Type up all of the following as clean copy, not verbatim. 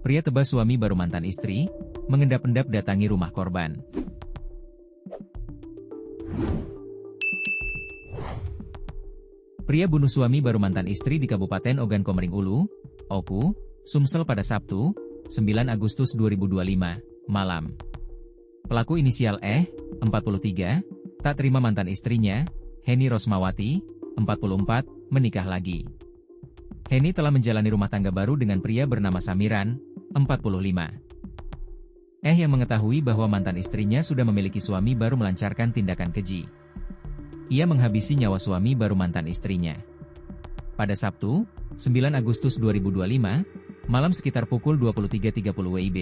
Pria tebas suami baru mantan istri, mengendap-endap datangi rumah korban. Pria bunuh suami baru mantan istri di Kabupaten Ogan Komering Ulu, Oku, Sumsel pada Sabtu, 9 Agustus 2025, malam. Pelaku inisial E, 43, tak terima mantan istrinya, Heni Rosmawati, 44, menikah lagi. Heni telah menjalani rumah tangga baru dengan pria bernama Samiran, 45. Yang mengetahui bahwa mantan istrinya sudah memiliki suami baru melancarkan tindakan keji. Ia menghabisi nyawa suami baru mantan istrinya. Pada Sabtu, 9 Agustus 2025, malam sekitar pukul 23.30 WIB,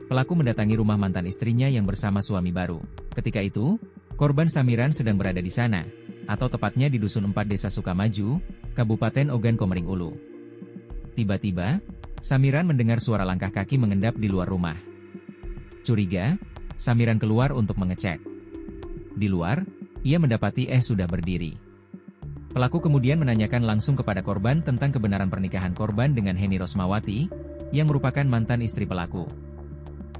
pelaku mendatangi rumah mantan istrinya yang bersama suami baru. Ketika itu, korban Samiran sedang berada di sana, atau tepatnya di Dusun 4 Desa Sukamaju, Kabupaten Ogan Komering Ulu. Tiba-tiba, Samiran mendengar suara langkah kaki mengendap di luar rumah. Curiga, Samiran keluar untuk mengecek. Di luar, ia mendapati sudah berdiri. Pelaku kemudian menanyakan langsung kepada korban tentang kebenaran pernikahan korban dengan Heni Rosmawati, yang merupakan mantan istri pelaku.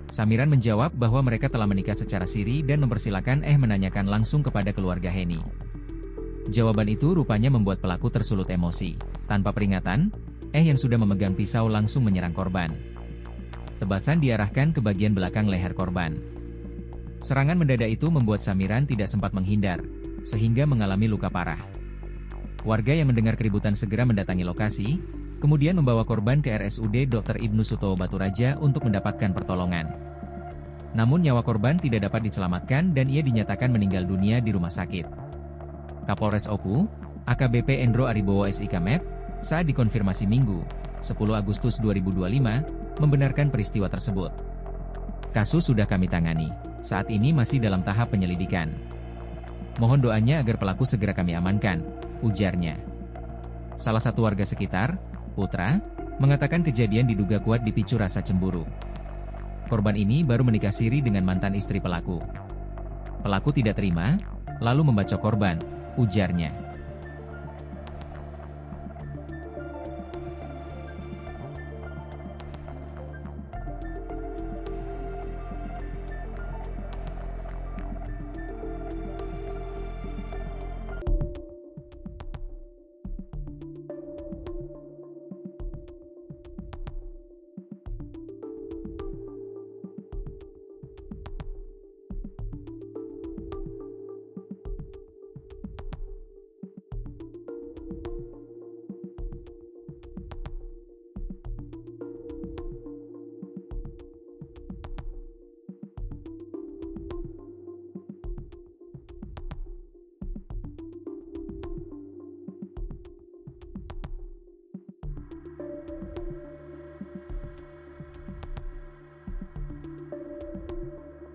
Samiran menjawab bahwa mereka telah menikah secara siri dan mempersilahkan menanyakan langsung kepada keluarga Heni. Jawaban itu rupanya membuat pelaku tersulut emosi. Tanpa peringatan, yang sudah memegang pisau langsung menyerang korban. Tebasan diarahkan ke bagian belakang leher korban. Serangan mendadak itu membuat Samiran tidak sempat menghindar, sehingga mengalami luka parah. Warga yang mendengar keributan segera mendatangi lokasi, kemudian membawa korban ke RSUD Dr. Ibnu Sutowo Baturaja untuk mendapatkan pertolongan. Namun nyawa korban tidak dapat diselamatkan dan ia dinyatakan meninggal dunia di rumah sakit. Kapolres Oku, AKBP Endro Aribowo SIK MEP, saat dikonfirmasi Minggu, 10 Agustus 2025, membenarkan peristiwa tersebut. Kasus sudah kami tangani. Saat ini masih dalam tahap penyelidikan. Mohon doanya agar pelaku segera kami amankan, ujarnya. Salah satu warga sekitar, Putra, mengatakan kejadian diduga kuat dipicu rasa cemburu. Korban ini baru menikah siri dengan mantan istri pelaku. Pelaku tidak terima, lalu membacok korban, ujarnya.